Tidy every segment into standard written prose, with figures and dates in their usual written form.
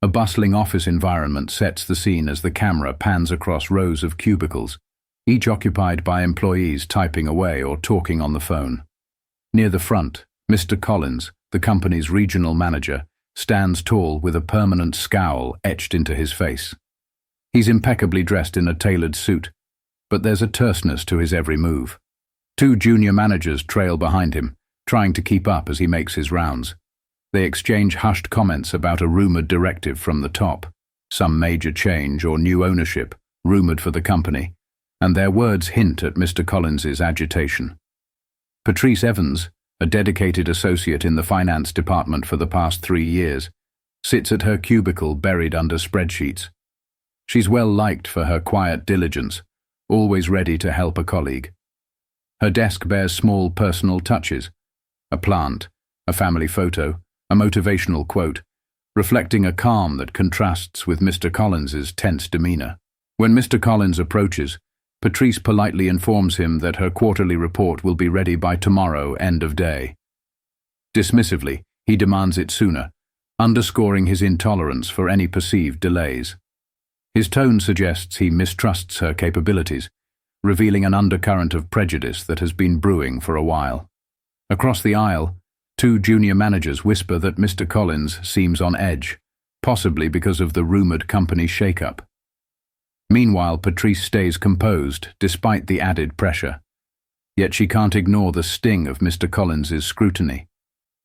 A bustling office environment sets the scene as the camera pans across rows of cubicles, each occupied by employees typing away or talking on the phone. Near the front, Mr. Collins, the company's regional manager, stands tall with a permanent scowl etched into his face. He's impeccably dressed in a tailored suit, but there's a terseness to his every move. Two junior managers trail behind him, trying to keep up as he makes his rounds. They exchange hushed comments about a rumored directive from the top, some major change or new ownership, rumored for the company, and their words hint at Mr. Collins's agitation. Patrice Evans, a dedicated associate in the finance department for the past 3 years, sits at her cubicle buried under spreadsheets. She's well liked for her quiet diligence, always ready to help a colleague. Her desk bears small personal touches, a plant, a family photo, a motivational quote, reflecting a calm that contrasts with Mr. Collins's tense demeanor. When Mr. Collins approaches, Patrice politely informs him that her quarterly report will be ready by tomorrow, end of day. Dismissively, he demands it sooner, underscoring his intolerance for any perceived delays. His tone suggests he mistrusts her capabilities, revealing an undercurrent of prejudice that has been brewing for a while. Across the aisle, two junior managers whisper that Mr. Collins seems on edge, possibly because of the rumored company shakeup. Meanwhile, Patrice stays composed despite the added pressure. Yet she can't ignore the sting of Mr. Collins's scrutiny.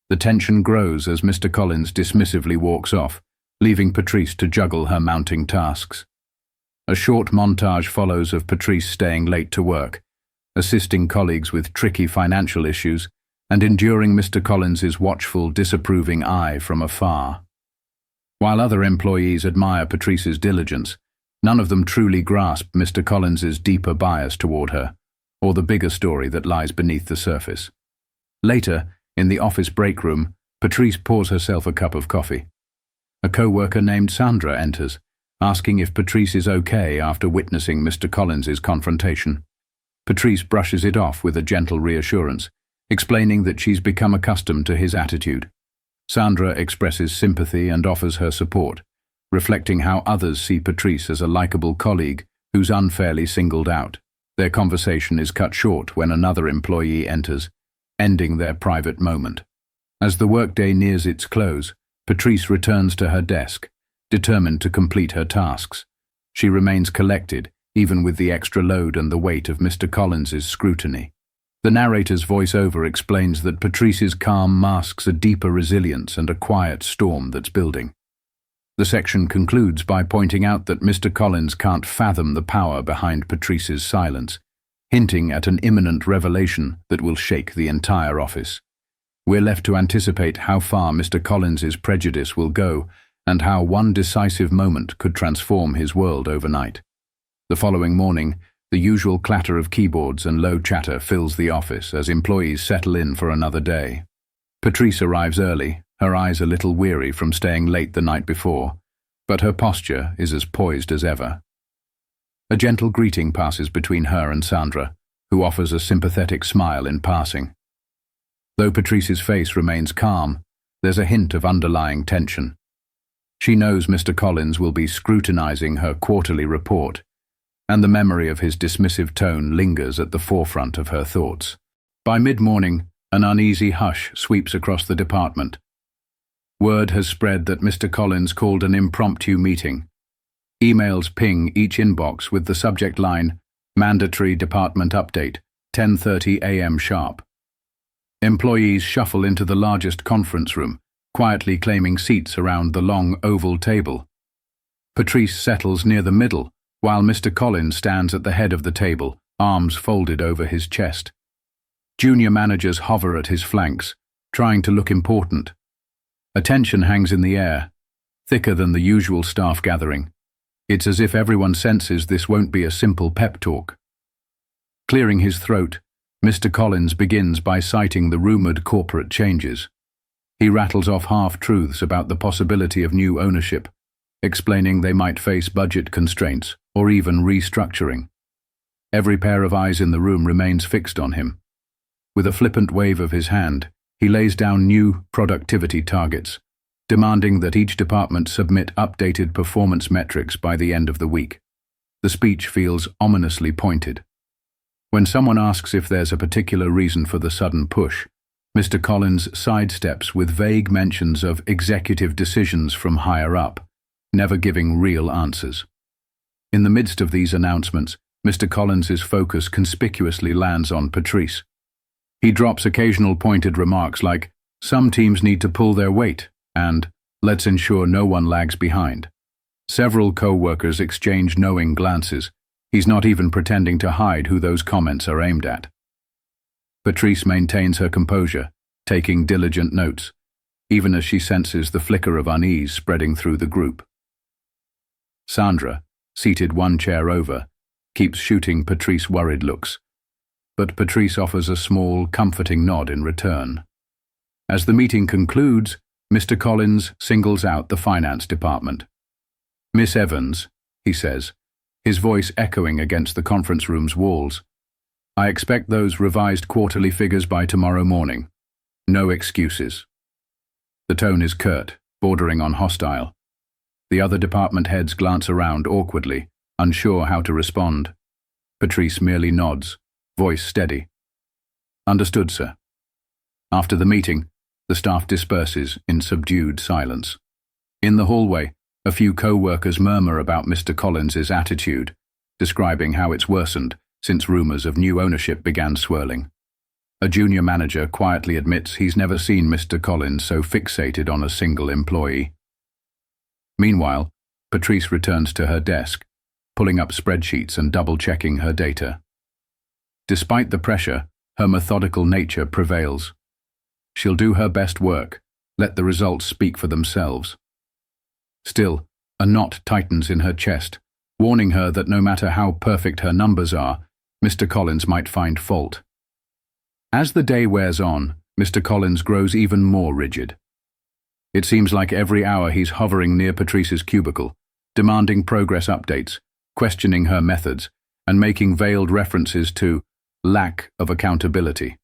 The tension grows as Mr. Collins dismissively walks off, leaving Patrice to juggle her mounting tasks. A short montage follows of Patrice staying late to work, assisting colleagues with tricky financial issues, and enduring Mr. Collins's watchful, disapproving eye from afar. While other employees admire Patrice's diligence, none of them truly grasp Mr. Collins's deeper bias toward her, or the bigger story that lies beneath the surface. Later, in the office break room, Patrice pours herself a cup of coffee. A co-worker named Sandra enters, asking if Patrice is okay after witnessing Mr. Collins's confrontation. Patrice brushes it off with a gentle reassurance, explaining that she's become accustomed to his attitude. Sandra expresses sympathy and offers her support, reflecting how others see Patrice as a likable colleague who's unfairly singled out. Their conversation is cut short when another employee enters, ending their private moment. As the workday nears its close, Patrice returns to her desk, determined to complete her tasks. She remains collected, even with the extra load and the weight of Mr. Collins's scrutiny. The narrator's voiceover explains that Patrice's calm masks a deeper resilience and a quiet storm that's building. The section concludes by pointing out that Mr. Collins can't fathom the power behind Patrice's silence, hinting at an imminent revelation that will shake the entire office. We're left to anticipate how far Mr. Collins's prejudice will go and how one decisive moment could transform his world overnight. The following morning, the usual clatter of keyboards and low chatter fills the office as employees settle in for another day. Patrice arrives early, her eyes a little weary from staying late the night before, but her posture is as poised as ever. A gentle greeting passes between her and Sandra, who offers a sympathetic smile in passing. Though Patrice's face remains calm, there's a hint of underlying tension. She knows Mr. Collins will be scrutinizing her quarterly report, and the memory of his dismissive tone lingers at the forefront of her thoughts. By mid-morning, an uneasy hush sweeps across the department. Word has spread that Mr. Collins called an impromptu meeting. Emails ping each inbox with the subject line, "Mandatory Department Update, 10:30 a.m. sharp." Employees shuffle into the largest conference room, quietly claiming seats around the long oval table. Patrice settles near the middle, while Mr. Collins stands at the head of the table, arms folded over his chest. Junior managers hover at his flanks, trying to look important. Attention hangs in the air, thicker than the usual staff gathering. It's as if everyone senses this won't be a simple pep talk. Clearing his throat, Mr. Collins begins by citing the rumored corporate changes. He rattles off half-truths about the possibility of new ownership, explaining they might face budget constraints or even restructuring. Every pair of eyes in the room remains fixed on him. With a flippant wave of his hand, he lays down new productivity targets, demanding that each department submit updated performance metrics by the end of the week. The speech feels ominously pointed. When someone asks if there's a particular reason for the sudden push, Mr. Collins sidesteps with vague mentions of executive decisions from higher up, never giving real answers. In the midst of these announcements, Mr. Collins's focus conspicuously lands on Patrice. He drops occasional pointed remarks like, "Some teams need to pull their weight," and "Let's ensure no one lags behind." Several co-workers exchange knowing glances. He's not even pretending to hide who those comments are aimed at. Patrice maintains her composure, taking diligent notes, even as she senses the flicker of unease spreading through the group. Sandra, seated one chair over, keeps shooting Patrice worried looks, but Patrice offers a small, comforting nod in return. As the meeting concludes, Mr. Collins singles out the finance department. "Miss Evans," he says, his voice echoing against the conference room's walls, "I expect those revised quarterly figures by tomorrow morning. No excuses." The tone is curt, bordering on hostile. The other department heads glance around awkwardly, unsure how to respond. Patrice merely nods, voice steady. "Understood, sir." After the meeting, the staff disperses in subdued silence. In the hallway, a few co-workers murmur about Mr. Collins's attitude, describing how it's worsened since rumors of new ownership began swirling. A junior manager quietly admits he's never seen Mr. Collins so fixated on a single employee. Meanwhile, Patrice returns to her desk, pulling up spreadsheets and double-checking her data. Despite the pressure, her methodical nature prevails. She'll do her best work, let the results speak for themselves. Still, a knot tightens in her chest, warning her that no matter how perfect her numbers are, Mr. Collins might find fault. As the day wears on, Mr. Collins grows even more rigid. It seems like every hour he's hovering near Patrice's cubicle, demanding progress updates, questioning her methods, and making veiled references to lack of accountability.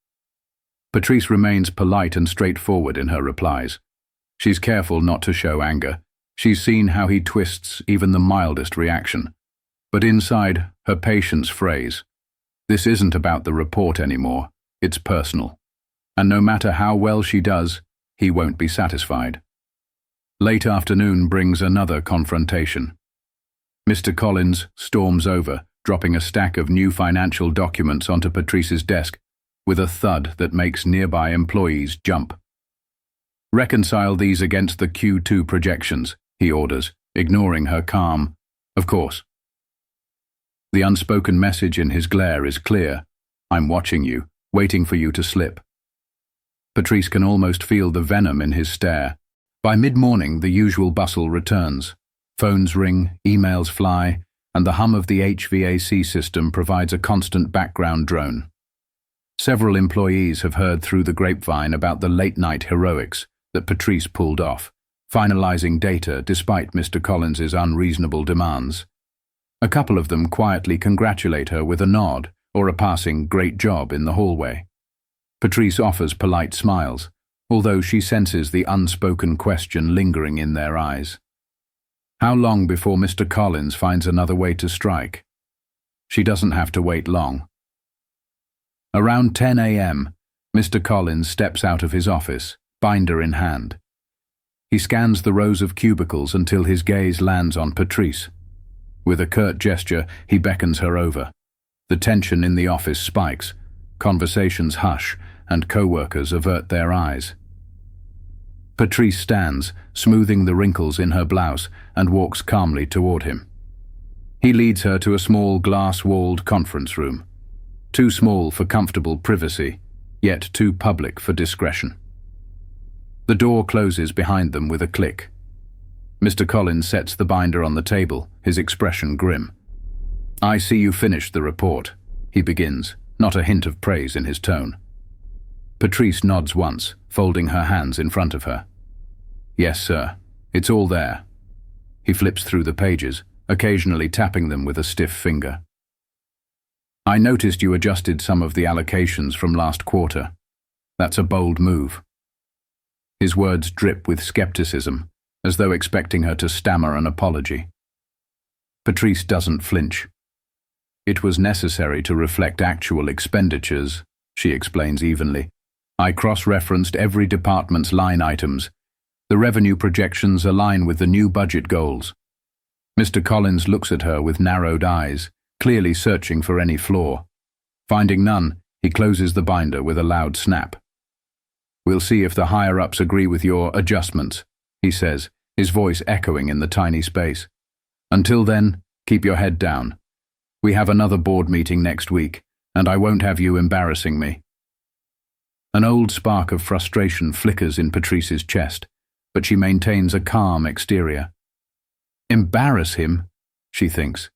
Patrice remains polite and straightforward in her replies. She's careful not to show anger. She's seen how he twists even the mildest reaction. But inside, her patience frays. This isn't about the report anymore. It's personal. And no matter how well she does, he won't be satisfied. Late afternoon brings another confrontation. Mr. Collins storms over, dropping a stack of new financial documents onto Patrice's desk, with a thud that makes nearby employees jump. "Reconcile these against the Q2 projections," he orders, ignoring her calm. "Of course." The unspoken message in his glare is clear. "I'm watching you, waiting for you to slip." Patrice can almost feel the venom in his stare. By mid-morning, the usual bustle returns. Phones ring, emails fly, and the hum of the HVAC system provides a constant background drone. Several employees have heard through the grapevine about the late-night heroics that Patrice pulled off, finalizing data despite Mr. Collins's unreasonable demands. A couple of them quietly congratulate her with a nod or a passing "great job" in the hallway. Patrice offers polite smiles, although she senses the unspoken question lingering in their eyes. How long before Mr. Collins finds another way to strike? She doesn't have to wait long. Around 10 a.m., Mr. Collins steps out of his office, binder in hand. He scans the rows of cubicles until his gaze lands on Patrice. With a curt gesture, he beckons her over. The tension in the office spikes. Conversations hush, and co-workers avert their eyes. Patrice stands, smoothing the wrinkles in her blouse, and walks calmly toward him. He leads her to a small glass-walled conference room. Too small for comfortable privacy, yet too public for discretion. The door closes behind them with a click. Mr. Collins sets the binder on the table, his expression grim. "I see you finished the report," he begins, not a hint of praise in his tone. Patrice nods once, folding her hands in front of her. "Yes, sir. It's all there." He flips through the pages, occasionally tapping them with a stiff finger. "I noticed you adjusted some of the allocations from last quarter. That's a bold move." His words drip with skepticism, as though expecting her to stammer an apology. Patrice doesn't flinch. "It was necessary to reflect actual expenditures," she explains evenly. "I cross-referenced every department's line items. The revenue projections align with the new budget goals." Mr. Collins looks at her with narrowed eyes, clearly searching for any flaw. Finding none, he closes the binder with a loud snap. "We'll see if the higher-ups agree with your adjustments," he says, his voice echoing in the tiny space. "Until then, keep your head down. We have another board meeting next week, and I won't have you embarrassing me." An old spark of frustration flickers in Patrice's chest, but she maintains a calm exterior. Embarrass him, she thinks.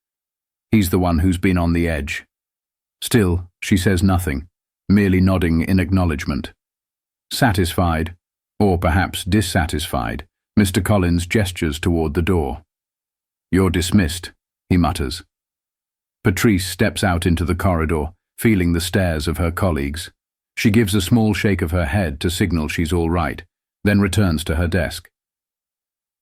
He's the one who's been on the edge. Still, she says nothing, merely nodding in acknowledgement. Satisfied, or perhaps dissatisfied, Mr. Collins gestures toward the door. "You're dismissed," he mutters. Patrice steps out into the corridor, feeling the stares of her colleagues. She gives a small shake of her head to signal she's all right, then returns to her desk.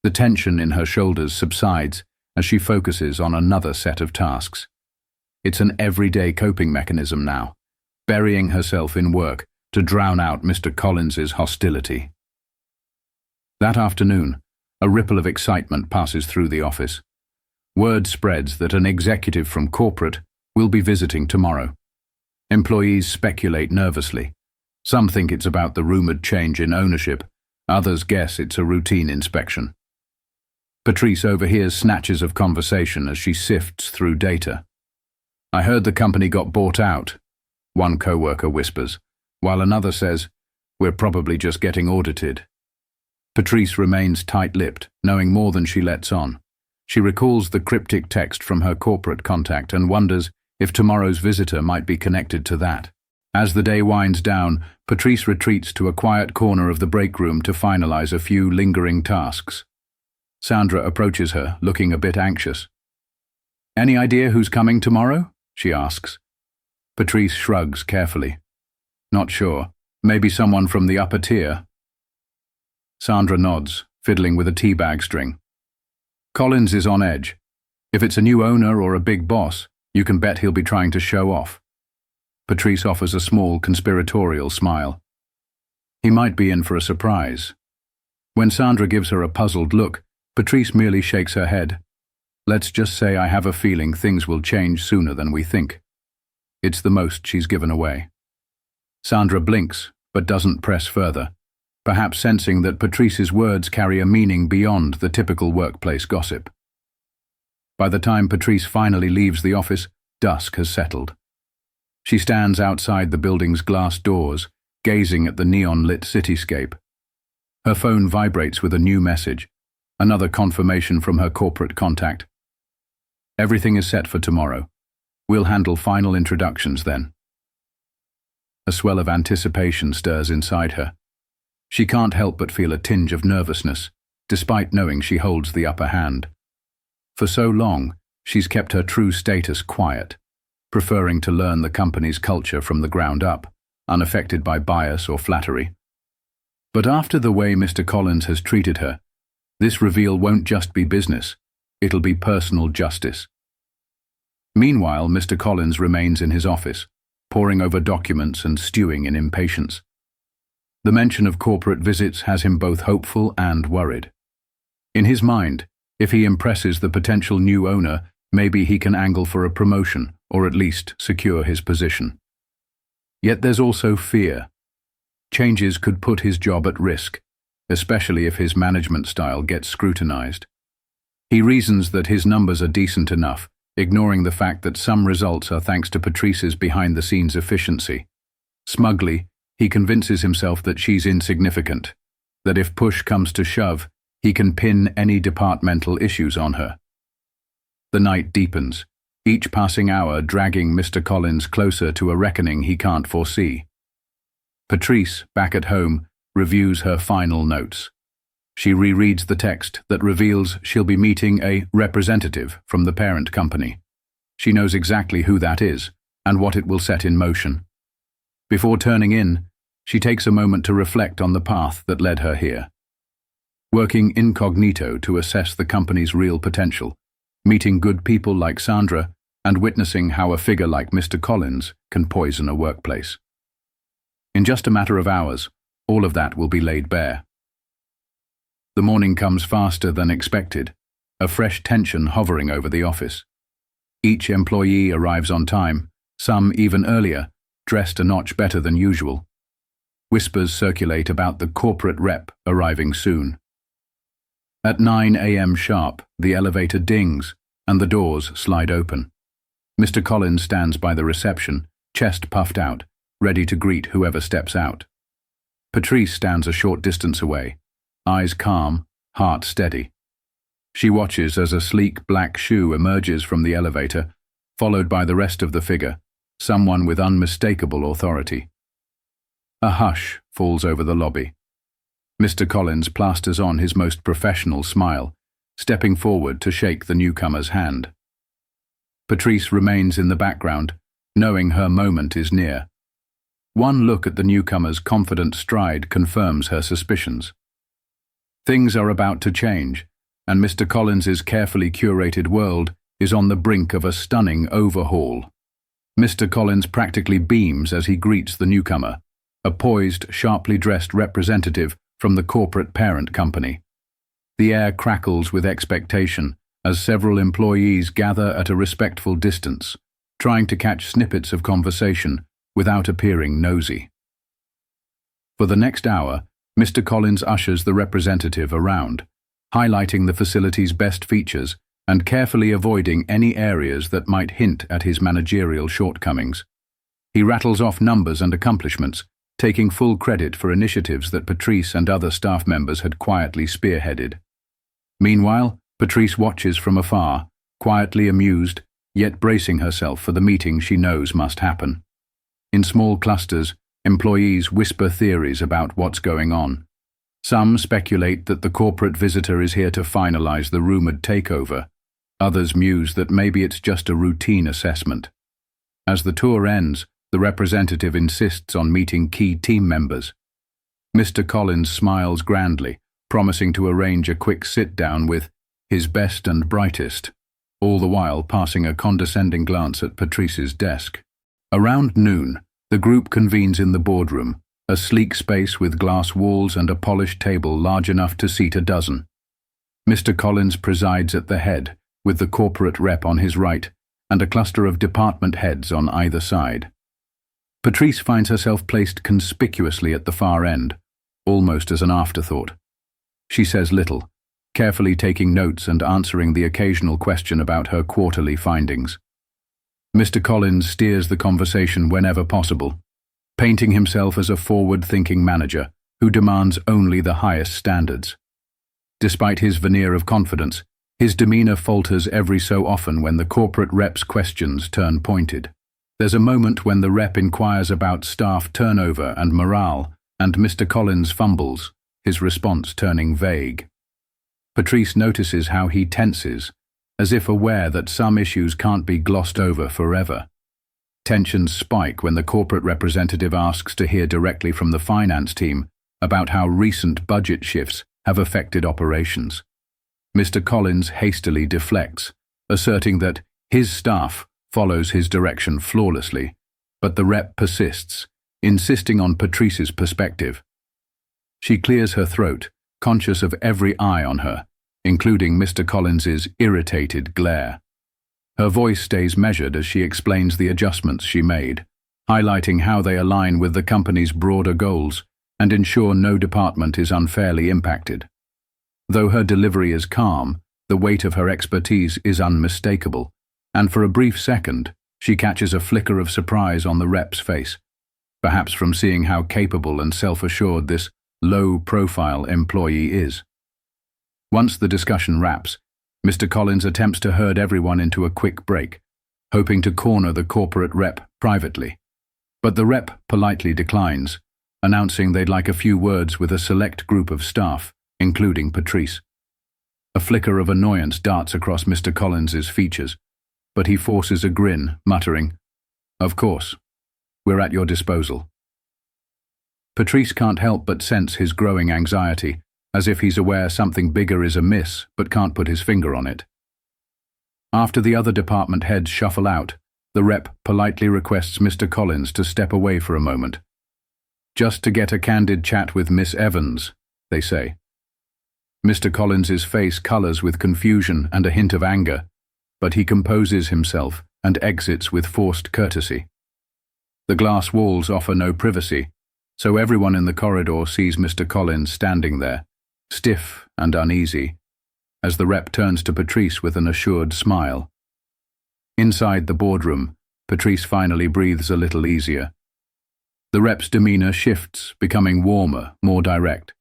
The tension in her shoulders subsides as she focuses on another set of tasks. It's an everyday coping mechanism now, burying herself in work to drown out Mr. Collins's hostility. That afternoon, a ripple of excitement passes through the office. Word spreads that an executive from corporate will be visiting tomorrow. Employees speculate nervously. Some think it's about the rumored change in ownership. Others guess it's a routine inspection. Patrice overhears snatches of conversation as she sifts through data. "I heard the company got bought out," one coworker whispers, while another says, "We're probably just getting audited." Patrice remains tight-lipped, knowing more than she lets on. She recalls the cryptic text from her corporate contact and wonders if tomorrow's visitor might be connected to that. As the day winds down, Patrice retreats to a quiet corner of the break room to finalize a few lingering tasks. Sandra approaches her, looking a bit anxious. "Any idea who's coming tomorrow?" she asks. Patrice shrugs carefully. "Not sure. Maybe someone from the upper tier." Sandra nods, fiddling with a teabag string. "Collins is on edge. If it's a new owner or a big boss, you can bet he'll be trying to show off." Patrice offers a small conspiratorial smile. He might be in for a surprise. When Sandra gives her a puzzled look, Patrice merely shakes her head. "Let's just say I have a feeling things will change sooner than we think." It's the most she's given away. Sandra blinks, but doesn't press further, perhaps sensing that Patrice's words carry a meaning beyond the typical workplace gossip. By the time Patrice finally leaves the office, dusk has settled. She stands outside the building's glass doors, gazing at the neon-lit cityscape. Her phone vibrates with a new message, another confirmation from her corporate contact. "Everything is set for tomorrow. We'll handle final introductions then." A swell of anticipation stirs inside her. She can't help but feel a tinge of nervousness, despite knowing she holds the upper hand. For so long, she's kept her true status quiet, preferring to learn the company's culture from the ground up, unaffected by bias or flattery. But after the way Mr. Collins has treated her, this reveal won't just be business, it'll be personal justice. Meanwhile, Mr. Collins remains in his office, poring over documents and stewing in impatience. The mention of corporate visits has him both hopeful and worried. In his mind, if he impresses the potential new owner, maybe he can angle for a promotion, or at least secure his position. Yet there's also fear. Changes could put his job at risk, especially if his management style gets scrutinized. He reasons that his numbers are decent enough, ignoring the fact that some results are thanks to Patrice's behind-the-scenes efficiency. Smugly, he convinces himself that she's insignificant, that if push comes to shove, he can pin any departmental issues on her. The night deepens, each passing hour dragging Mr. Collins closer to a reckoning he can't foresee. Patrice, back at home, reviews her final notes. She rereads the text that reveals she'll be meeting a representative from the parent company. She knows exactly who that is and what it will set in motion. Before turning in, She takes a moment to reflect on the path that led her here. Working incognito to assess the company's real potential, meeting good people like Sandra, and witnessing how a figure like Mr. Collins can poison a workplace. In just a matter of hours, all of that will be laid bare. The morning comes faster than expected, a fresh tension hovering over the office. Each employee arrives on time, some even earlier, dressed a notch better than usual. Whispers circulate about the corporate rep arriving soon. At 9 a.m. sharp, the elevator dings and the doors slide open. Mr. Collins stands by the reception, chest puffed out, ready to greet whoever steps out. Patrice stands a short distance away, eyes calm, heart steady. She watches as a sleek black shoe emerges from the elevator, followed by the rest of the figure, someone with unmistakable authority. A hush falls over the lobby. Mr. Collins plasters on his most professional smile, stepping forward to shake the newcomer's hand. Patrice remains in the background, knowing her moment is near. One look at the newcomer's confident stride confirms her suspicions. Things are about to change, and Mr. Collins's carefully curated world is on the brink of a stunning overhaul. Mr. Collins practically beams as he greets the newcomer, a poised, sharply dressed representative from the corporate parent company. The air crackles with expectation as several employees gather at a respectful distance, trying to catch snippets of conversation without appearing nosy. For the next hour, Mr. Collins ushers the representative around, highlighting the facility's best features and carefully avoiding any areas that might hint at his managerial shortcomings. He rattles off numbers and accomplishments, taking full credit for initiatives that Patrice and other staff members had quietly spearheaded. Meanwhile, Patrice watches from afar, quietly amused, yet bracing herself for the meeting she knows must happen. In small clusters, employees whisper theories about what's going on. Some speculate that the corporate visitor is here to finalize the rumored takeover. Others muse that maybe it's just a routine assessment. As the tour ends, the representative insists on meeting key team members. Mr. Collins smiles grandly, promising to arrange a quick sit-down with his best and brightest, all the while passing a condescending glance at Patrice's desk. Around noon, the group convenes in the boardroom, a sleek space with glass walls and a polished table large enough to seat a dozen. Mr. Collins presides at the head, with the corporate rep on his right, and a cluster of department heads on either side. Patrice finds herself placed conspicuously at the far end, almost as an afterthought. She says little, carefully taking notes and answering the occasional question about her quarterly findings. Mr. Collins steers the conversation whenever possible, painting himself as a forward-thinking manager who demands only the highest standards. Despite his veneer of confidence, his demeanor falters every so often when the corporate rep's questions turn pointed. There's a moment when the rep inquires about staff turnover and morale, and Mr. Collins fumbles, his response turning vague. Patrice notices how he tenses, as if aware that some issues can't be glossed over forever. Tensions spike when the corporate representative asks to hear directly from the finance team about how recent budget shifts have affected operations. Mr. Collins hastily deflects, asserting that his staff follows his direction flawlessly, but the rep persists, insisting on Patrice's perspective. She clears her throat, conscious of every eye on her, including Mr. Collins's irritated glare. Her voice stays measured as she explains the adjustments she made, highlighting how they align with the company's broader goals and ensure no department is unfairly impacted. Though her delivery is calm, the weight of her expertise is unmistakable, and for a brief second, she catches a flicker of surprise on the rep's face, perhaps from seeing how capable and self-assured this low-profile employee is. Once the discussion wraps, Mr. Collins attempts to herd everyone into a quick break, hoping to corner the corporate rep privately. But the rep politely declines, announcing they'd like a few words with a select group of staff, including Patrice. A flicker of annoyance darts across Mr. Collins's features, but he forces a grin, muttering, "Of course. We're at your disposal." Patrice can't help but sense his growing anxiety, as if he's aware something bigger is amiss but can't put his finger on it. After the other department heads shuffle out, the rep politely requests Mr. Collins to step away for a moment. "Just to get a candid chat with Miss Evans," they say. Mr. Collins's face colors with confusion and a hint of anger, but he composes himself and exits with forced courtesy. The glass walls offer no privacy, so everyone in the corridor sees Mr. Collins standing there, stiff and uneasy, as the rep turns to Patrice with an assured smile. Inside the boardroom, Patrice finally breathes a little easier. The rep's demeanor shifts, becoming warmer, more direct.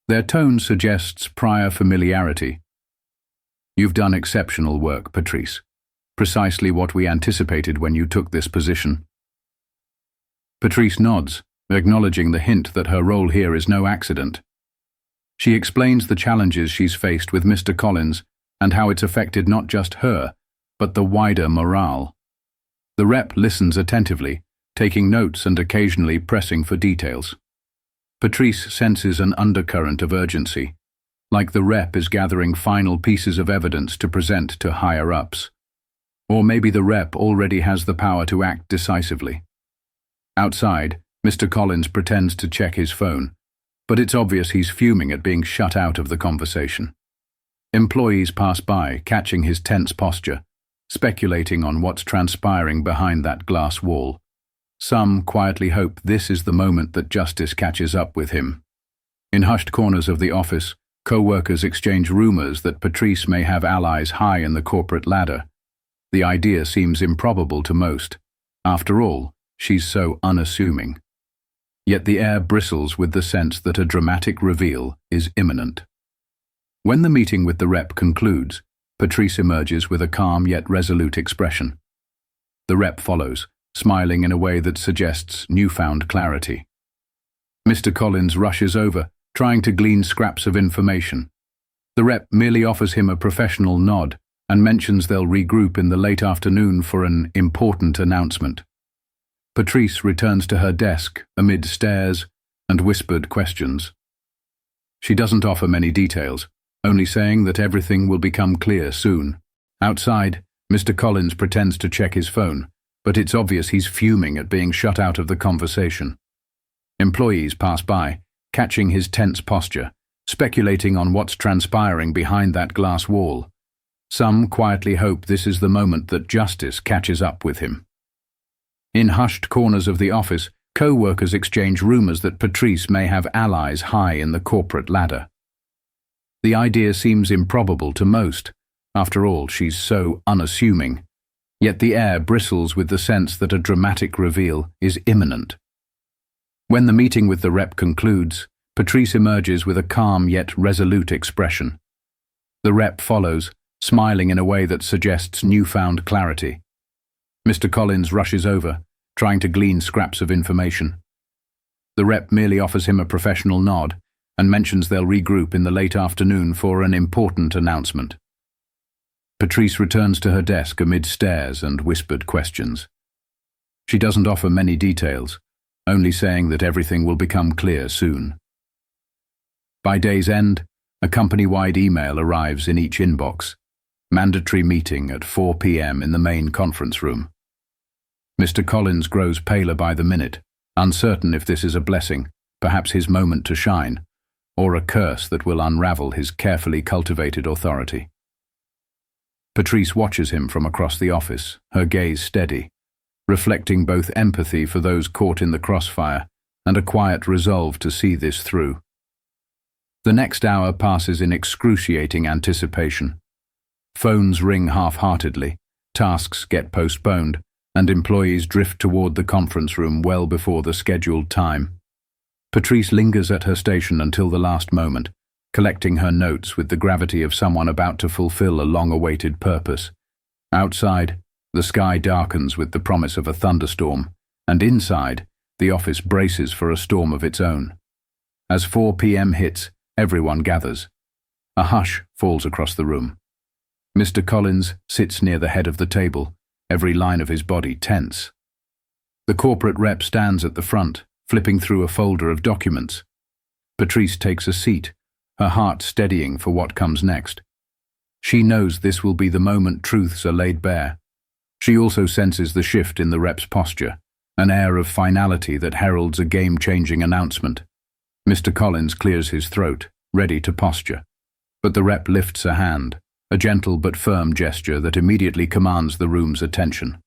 Their tone suggests prior familiarity. "You've done exceptional work, Patrice. Precisely what we anticipated when you took this position." Patrice nods, acknowledging the hint that her role here is no accident. She explains the challenges she's faced with Mr. Collins and how it's affected not just her, but the wider morale. The rep listens attentively, taking notes and occasionally pressing for details. Patrice senses an undercurrent of urgency, like the rep is gathering final pieces of evidence to present to higher-ups. Or maybe the rep already has the power to act decisively. Outside, Mr. Collins pretends to check his phone, but it's obvious he's fuming at being shut out of the conversation. Employees pass by, catching his tense posture, speculating on what's transpiring behind that glass wall. Some quietly hope this is the moment that justice catches up with him. In hushed corners of the office, co-workers exchange rumors that Patrice may have allies high in the corporate ladder. The idea seems improbable to most. After all, she's so unassuming. Yet the air bristles with the sense that a dramatic reveal is imminent. When the meeting with the rep concludes, Patrice emerges with a calm yet resolute expression. The rep follows, smiling in a way that suggests newfound clarity. Mr. Collins rushes over, trying to glean scraps of information. The rep merely offers him a professional nod and mentions they'll regroup in the late afternoon for an important announcement. Patrice returns to her desk amid stares and whispered questions. She doesn't offer many details, only saying that everything will become clear soon. Outside, Mr. Collins pretends to check his phone, but it's obvious he's fuming at being shut out of the conversation. Employees pass by, catching his tense posture, speculating on what's transpiring behind that glass wall. Some quietly hope this is the moment that justice catches up with him. In hushed corners of the office, co-workers exchange rumors that Patrice may have allies high in the corporate ladder. The idea seems improbable to most. After all, she's so unassuming. Yet the air bristles with the sense that a dramatic reveal is imminent. When the meeting with the rep concludes, Patrice emerges with a calm yet resolute expression. The rep follows, smiling in a way that suggests newfound clarity. Mr. Collins rushes over, trying to glean scraps of information. The rep merely offers him a professional nod and mentions they'll regroup in the late afternoon for an important announcement. Patrice returns to her desk amid stares and whispered questions. She doesn't offer many details, only saying that everything will become clear soon. By day's end, a company-wide email arrives in each inbox. Mandatory meeting at 4 p.m. in the main conference room. Mr. Collins grows paler by the minute, uncertain if this is a blessing, perhaps his moment to shine, or a curse that will unravel his carefully cultivated authority. Patrice watches him from across the office, her gaze steady, reflecting both empathy for those caught in the crossfire and a quiet resolve to see this through. The next hour passes in excruciating anticipation. Phones ring half-heartedly, tasks get postponed, and employees drift toward the conference room well before the scheduled time. Patrice lingers at her station until the last moment, collecting her notes with the gravity of someone about to fulfill a long-awaited purpose. Outside, the sky darkens with the promise of a thunderstorm, and inside, the office braces for a storm of its own. As 4 p.m. hits, everyone gathers. A hush falls across the room. Mr. Collins sits near the head of the table, every line of his body tense. The corporate rep stands at the front, flipping through a folder of documents. Patrice takes a seat, her heart steadying for what comes next. She knows this will be the moment truths are laid bare. She also senses the shift in the rep's posture, an air of finality that heralds a game-changing announcement. Mr. Collins clears his throat, ready to posture. But the rep lifts a hand, a gentle but firm gesture that immediately commands the room's attention.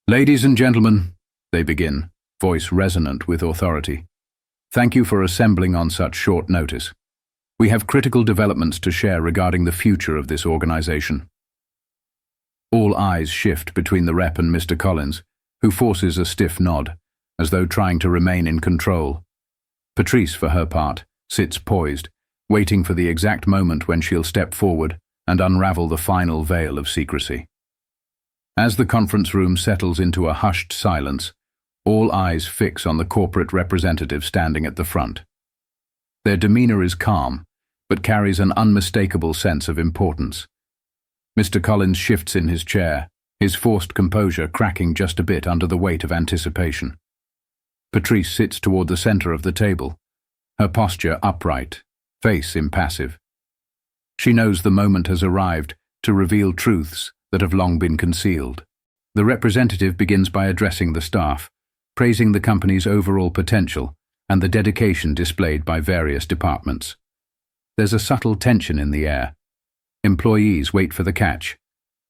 "Ladies and gentlemen," they begin, voice resonant with authority. "Thank you for assembling on such short notice. We have critical developments to share regarding the future of this organization." All eyes shift between the rep and Mr. Collins, who forces a stiff nod, as though trying to remain in control. Patrice, for her part, sits poised, waiting for the exact moment when she'll step forward and unravel the final veil of secrecy. As the conference room settles into a hushed silence, all eyes fix on the corporate representative standing at the front. Their demeanor is calm, but carries an unmistakable sense of importance. Mr. Collins shifts in his chair, his forced composure cracking just a bit under the weight of anticipation. Patrice sits toward the center of the table, her posture upright, face impassive. She knows the moment has arrived to reveal truths that have long been concealed. The representative begins by addressing the staff, praising the company's overall potential and the dedication displayed by various departments. There's a subtle tension in the air. Employees wait for the catch,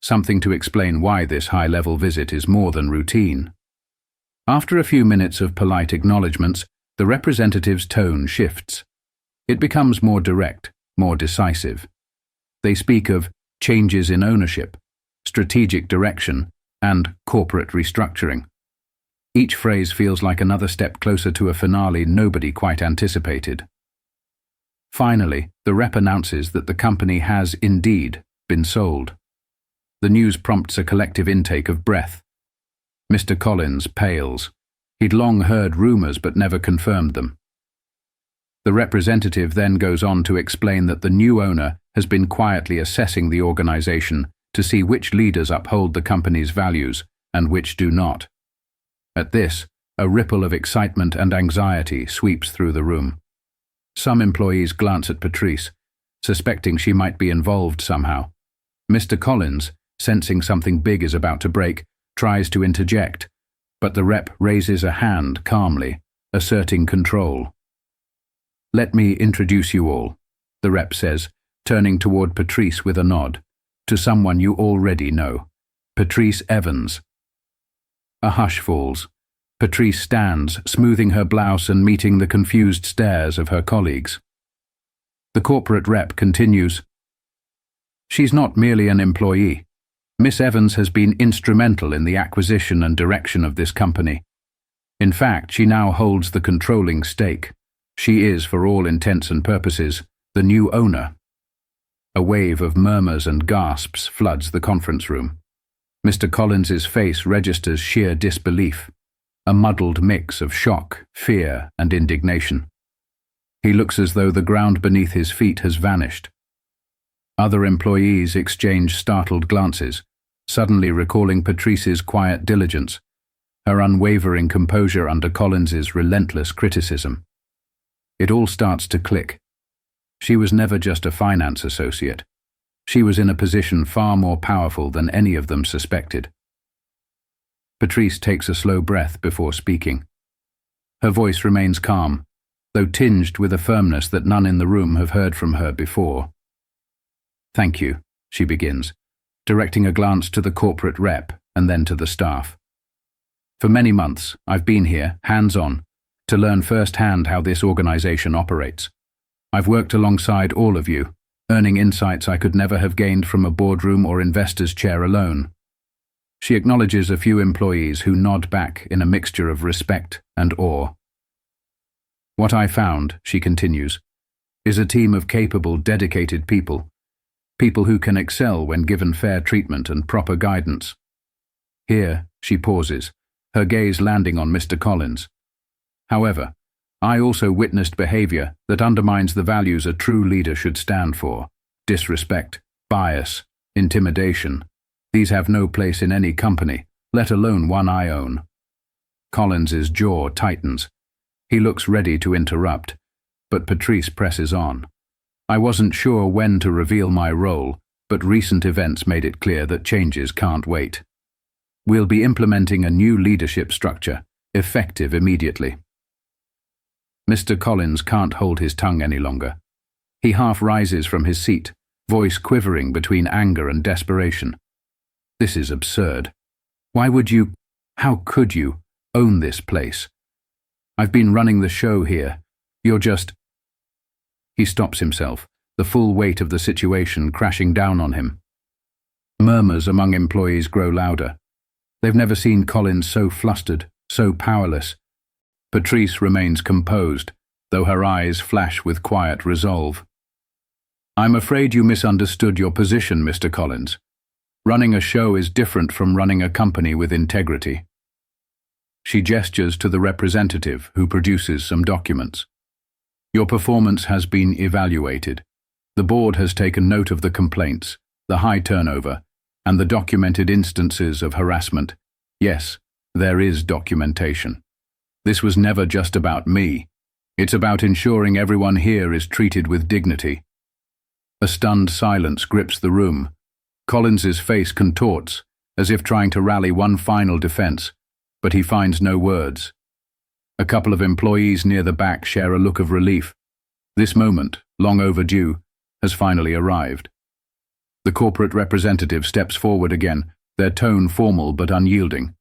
something to explain why this high-level visit is more than routine. After a few minutes of polite acknowledgements, the representative's tone shifts. It becomes more direct, more decisive. They speak of changes in ownership, strategic direction, and corporate restructuring. Each phrase feels like another step closer to a finale nobody quite anticipated. Finally, the rep announces that the company has indeed been sold. The news prompts a collective intake of breath. Mr. Collins pales. He'd long heard rumors but never confirmed them. The representative then goes on to explain that the new owner has been quietly assessing the organization to see which leaders uphold the company's values and which do not. At this, a ripple of excitement and anxiety sweeps through the room. Some employees glance at Patrice, suspecting she might be involved somehow. Mr. Collins, sensing something big is about to break, tries to interject, but the rep raises a hand calmly, asserting control. "Let me introduce you all," the rep says, turning toward Patrice with a nod, "to someone you already know, Patrice Evans." A hush falls. Patrice stands, smoothing her blouse and meeting the confused stares of her colleagues. The corporate rep continues, "She's not merely an employee. Miss Evans has been instrumental in the acquisition and direction of this company. In fact, she now holds the controlling stake. She is, for all intents and purposes, the new owner." A wave of murmurs and gasps floods the conference room. Mr. Collins's face registers sheer disbelief, a muddled mix of shock, fear, and indignation. He looks as though the ground beneath his feet has vanished. Other employees exchange startled glances, suddenly recalling Patrice's quiet diligence, her unwavering composure under Collins's relentless criticism. It all starts to click. She was never just a finance associate. She was in a position far more powerful than any of them suspected. Patrice takes a slow breath before speaking. Her voice remains calm, though tinged with a firmness that none in the room have heard from her before. "Thank you," she begins, directing a glance to the corporate rep and then to the staff. "For many months, I've been here, hands-on, to learn firsthand how this organization operates. I've worked alongside all of you, earning insights I could never have gained from a boardroom or investor's chair alone." She acknowledges a few employees who nod back in a mixture of respect and awe. "What I found," she continues, "is a team of capable, dedicated people who can excel when given fair treatment and proper guidance." Here, she pauses, her gaze landing on Mr. Collins. "However, I also witnessed behavior that undermines the values a true leader should stand for. Disrespect, bias, intimidation. These have no place in any company, let alone one I own." Collins's jaw tightens. He looks ready to interrupt, but Patrice presses on. I wasn't sure when to reveal my role, but recent events made it clear that changes can't wait. We'll be implementing a new leadership structure, effective immediately. Mr. Collins can't hold his tongue any longer. He half rises from his seat, voice quivering between anger and desperation. This is absurd. Why would you, how could you, own this place? I've been running the show here. You're just... He stops himself, the full weight of the situation crashing down on him. Murmurs among employees grow louder. They've never seen Collins so flustered, so powerless. Patrice remains composed, though her eyes flash with quiet resolve. I'm afraid you misunderstood your position, Mr. Collins. Running a show is different from running a company with integrity. She gestures to the representative who produces some documents. Your performance has been evaluated. The board has taken note of the complaints, the high turnover, and the documented instances of harassment. Yes, there is documentation. This was never just about me. It's about ensuring everyone here is treated with dignity. A stunned silence grips the room. Collins's face contorts, as if trying to rally one final defense, but he finds no words. A couple of employees near the back share a look of relief. This moment, long overdue, has finally arrived. The corporate representative steps forward again, their tone formal but unyielding.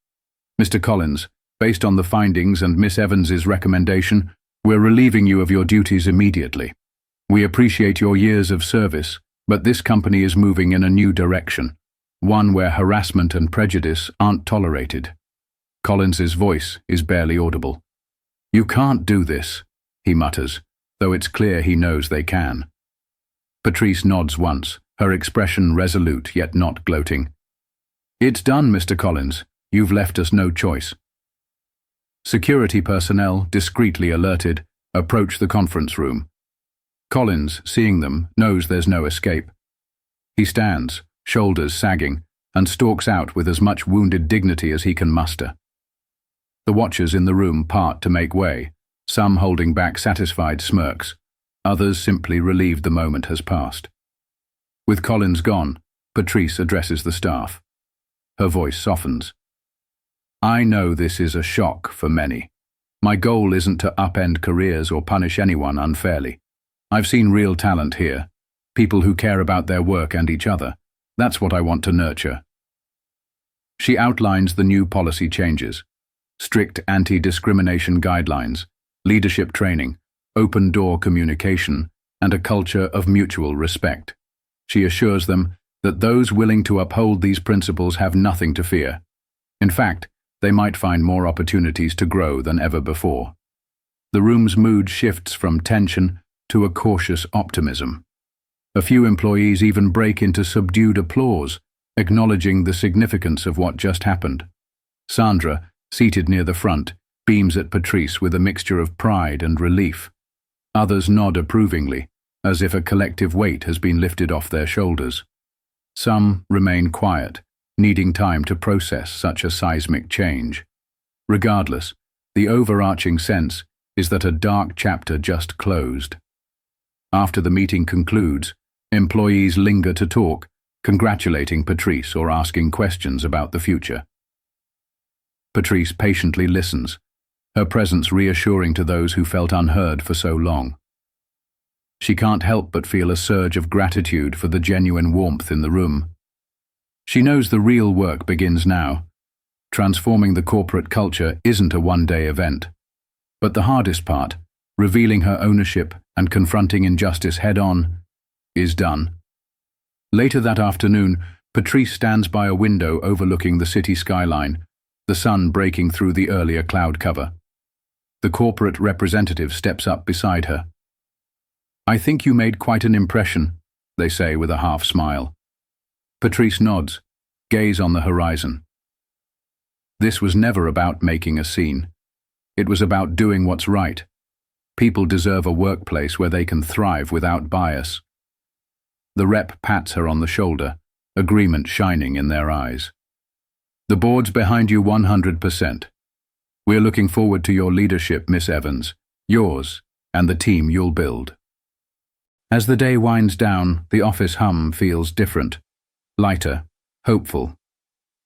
Mr. Collins, based on the findings and Miss Evans's recommendation, we're relieving you of your duties immediately. We appreciate your years of service, but this company is moving in a new direction, one where harassment and prejudice aren't tolerated. Collins's voice is barely audible. You can't do this, he mutters, though it's clear he knows they can. Patrice nods once, her expression resolute yet not gloating. It's done, Mr. Collins. You've left us no choice. Security personnel, discreetly alerted, approach the conference room. Collins, seeing them, knows there's no escape. He stands, shoulders sagging, and stalks out with as much wounded dignity as he can muster. The watchers in the room part to make way, some holding back satisfied smirks, others simply relieved the moment has passed. With Collins gone, Patrice addresses the staff. Her voice softens. I know this is a shock for many. My goal isn't to upend careers or punish anyone unfairly. I've seen real talent here, people who care about their work and each other. That's what I want to nurture. She outlines the new policy changes: strict anti-discrimination guidelines, leadership training, open-door communication, and a culture of mutual respect. She assures them that those willing to uphold these principles have nothing to fear. In fact, they might find more opportunities to grow than ever before. The room's mood shifts from tension to a cautious optimism. A few employees even break into subdued applause, acknowledging the significance of what just happened. Sandra, seated near the front, beams at Patrice with a mixture of pride and relief. Others nod approvingly, as if a collective weight has been lifted off their shoulders. Some remain quiet, needing time to process such a seismic change. Regardless, the overarching sense is that a dark chapter just closed. After the meeting concludes, employees linger to talk, congratulating Patrice or asking questions about the future. Patrice patiently listens, her presence reassuring to those who felt unheard for so long. She can't help but feel a surge of gratitude for the genuine warmth in the room. She knows the real work begins now. Transforming the corporate culture isn't a one-day event. But the hardest part, revealing her ownership and confronting injustice head-on, is done. Later that afternoon, Patrice stands by a window overlooking the city skyline, the sun breaking through the earlier cloud cover. The corporate representative steps up beside her. I think you made quite an impression, they say with a half smile. Patrice nods, gaze on the horizon. This was never about making a scene. It was about doing what's right. People deserve a workplace where they can thrive without bias. The rep pats her on the shoulder, agreement shining in their eyes. The board's behind you 100%. We're looking forward to your leadership, Miss Evans, yours and the team you'll build. As the day winds down, the office hum feels different, lighter, hopeful.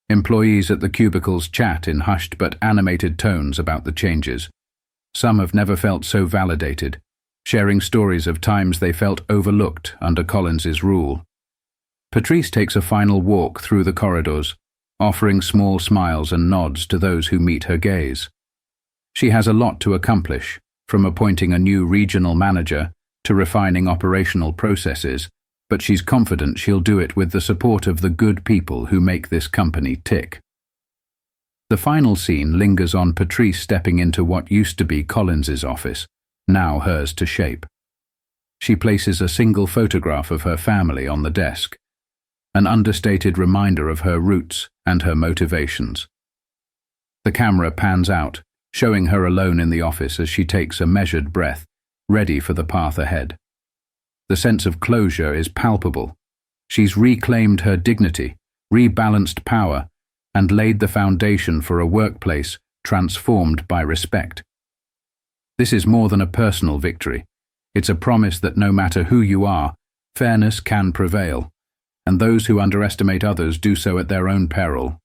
Employees at the cubicles chat in hushed but animated tones about the changes. Some have never felt so validated, sharing stories of times they felt overlooked under Collins's rule. Patrice takes a final walk through the corridors, offering small smiles and nods to those who meet her gaze. She has a lot to accomplish, from appointing a new regional manager to refining operational processes, but she's confident she'll do it with the support of the good people who make this company tick. The final scene lingers on Patrice stepping into what used to be Collins's office, now hers to shape. She places a single photograph of her family on the desk, an understated reminder of her roots and her motivations. The camera pans out, showing her alone in the office as she takes a measured breath, ready for the path ahead. The sense of closure is palpable. She's reclaimed her dignity, rebalanced power, and laid the foundation for a workplace transformed by respect. This is more than a personal victory. It's a promise that no matter who you are, fairness can prevail, and those who underestimate others do so at their own peril.